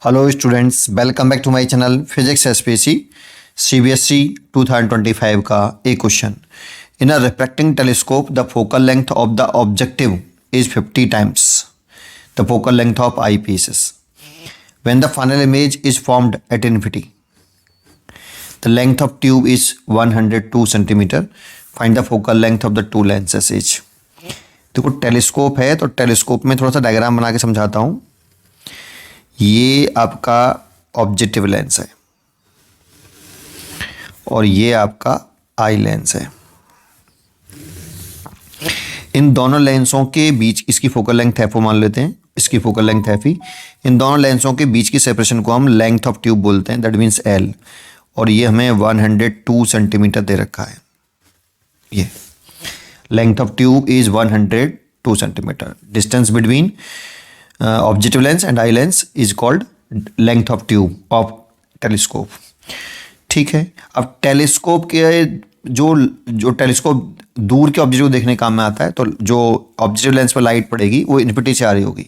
Hello students, welcome back to my channel Physics SPC CBSE 2025 का एक question. In a refracting telescope, the focal length of the objective is 50 times the focal length of eyepieces. When the final image is formed at infinity, the length of tube is 102 centimeter. Find the focal length of the two lenses each. देखो telescope है तो telescope में थोड़ा सा diagram बना के समझाता हूँ। ये आपका ऑब्जेक्टिव लेंस है और ये आपका आई लेंस है। इन दोनों लेंसों के बीच इसकी फोकल लेंथ एफ मान लेते हैं, इसकी फोकल लेंथ एफ ही। इन दोनों लेंसों के बीच की सेपरेशन को हम लेंथ ऑफ ट्यूब बोलते हैं, दैट मीन्स एल। और ये हमें 102 सेंटीमीटर दे रखा है। ये length of tube is 102 centimetre. Distance between objective lens and eye lens is called length of tube of telescope. ठीक है, अब टेलीस्कोप के जो टेलीस्कोप दूर के ऑब्जेक्ट को देखने काम में आता है, तो जो ऑब्जेक्टिव लेंस पर लाइट पड़ेगी वो इन्फिनिटी से आ रही होगी।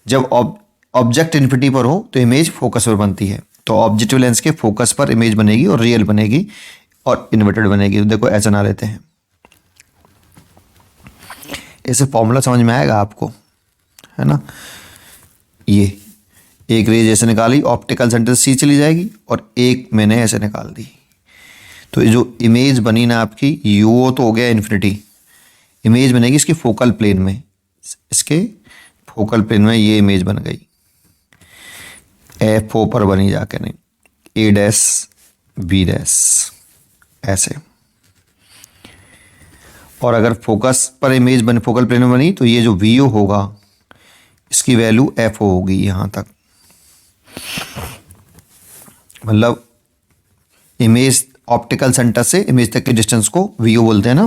जब ऑब्जेक्ट इन्फिनिटी पर हो तो इमेज फोकस पर बनती है, तो ऑब्जेक्टिव लेंस के फोकस पर इमेज बनेगी और रियल बनेगी और इन्वर्टेड बनेगी। तो देखो ऐसा ना लेते हैं, ऐसे फॉर्मूला समझ में आएगा आपको, है ना। ये एक रेज ऐसे निकाली, ऑप्टिकल सेंटर सी चली जाएगी और एक मैंने ऐसे निकाल दी, तो जो इमेज बनी ना आपकी, यू तो हो गया इन्फिनिटी। इमेज बनेगी इसकी फोकल प्लेन में, इसके फोकल प्लेन में ये इमेज बन गई। एफ ओ पर बनी जाके, नहीं ए डैश बी डैश ऐसे। और अगर फोकस पर इमेज बने, फोकल प्लेन में बनी, तो ये जो वी ओ होगा इसकी वैल्यू एफ ओ होगी यहाँ तक। मतलब इमेज ऑप्टिकल सेंटर से इमेज तक के डिस्टेंस को वी ओ बोलते हैं ना,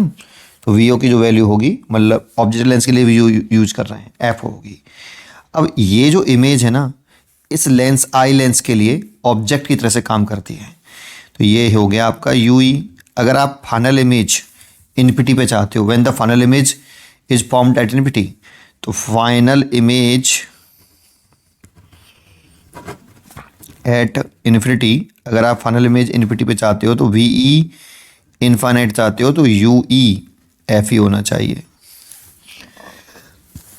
तो वी ओ की जो वैल्यू होगी, मतलब ऑब्जेक्टिव लेंस के लिए वी ओ यूज कर रहे हैं, एफ होगी। अब ये जो इमेज है ना, इस लेंस आई लेंस के लिए ऑब्जेक्ट की तरह से काम करती है, तो ये हो गया आपका यू ई। अगर आप फाइनल इमेज इन्फिनिटी पे चाहते हो, when the final image is formed at infinity, तो फाइनल इमेज एट इन्फिनिटी, अगर आप फाइनल इमेज इन्फिनिटी पे चाहते हो तो वी ई इनफाइनाइट चाहते हो तो यू ई एफ ई होना चाहिए।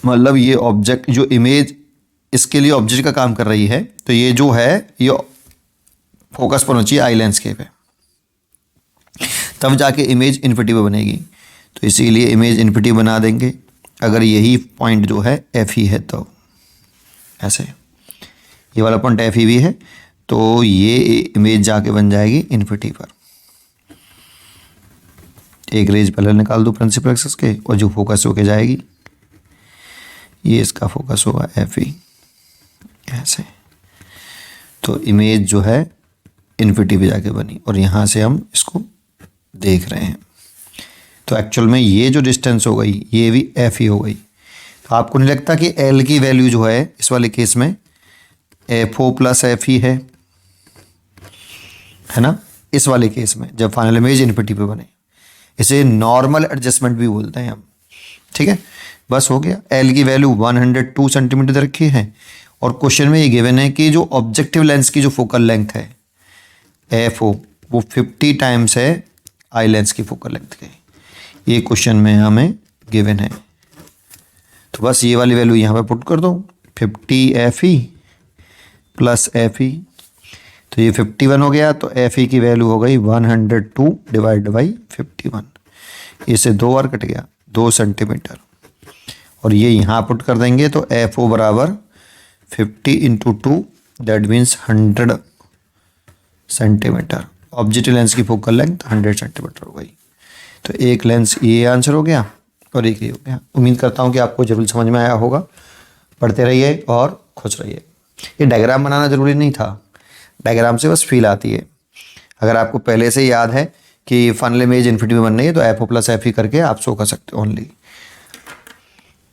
मतलब ये ऑब्जेक्ट, जो इमेज इसके लिए ऑब्जेक्ट का काम कर रही है, तो ये जो है ये फोकस पर होना चाहिए आई लेंस के पे, तब जाके इमेज इन्फिनिटी पे बनेगी। तो इसीलिए इमेज इन्फिनिटी बना देंगे अगर यही पॉइंट जो है एफ ही है, तो ऐसे ये वाला पॉइंट एफ ही भी है, तो ये इमेज जाके बन जाएगी इन्फिनिटी पर। एक रेज पहले निकाल दो प्रिंसिपल एक्सिस के, और जो फोकस होके जाएगी ये इसका फोकस होगा एफ ही ऐसे। तो इमेज जो है इन्फिनिटी पे जाके बनी और यहाँ से हम इसको देख रहे हैं। तो एक्चुअल में ये जो डिस्टेंस हो गई ये भी एफ ही हो गई। तो आपको नहीं लगता कि एल की वैल्यू जो है इस वाले केस में एफ ओ प्लस एफ ही है ना, इस वाले केस में जब फाइनल इमेज इन्फिनिटी पे बने। इसे नॉर्मल एडजस्टमेंट भी बोलते हैं हम। ठीक है, बस हो गया। एल की वैल्यू 102 सेंटीमीटर रखी है और क्वेश्चन में ये गिवन है कि जो ऑब्जेक्टिव लेंस की जो फोकल लेंथ है एफ ओ, वो 50 टाइम्स है आई लेंस की फोकल लेंथ के। ये क्वेश्चन में हमें गिवन है, तो बस ये वाली वैल्यू यहाँ पे पुट कर दो, 50 एफ ई प्लस एफ ई, तो ये 51 हो गया। तो एफ ई की वैल्यू हो गई 102 डिवाइड बाई 51। इससे 2 बार कट गया, 2 सेंटीमीटर। और ये यहाँ पुट कर देंगे तो एफ ओ बराबर 50 into 2, that means 100 centimetre. Objective lens की फोकल लेंथ 100 सेंटीमीटर हो गई। तो एक लेंस ये आंसर हो गया और एक ये हो गया। उम्मीद करता हूँ कि आपको जरूर समझ में आया होगा। पढ़ते रहिए और खुश रहिए। ये डायग्राम बनाना ज़रूरी नहीं था, डायग्राम से बस फील आती है। अगर आपको पहले से याद है कि फाइनल इमेज इन्फिनिटी में बन रही है, तो F O plus F E करके आप शो कर सकते हो ओनली।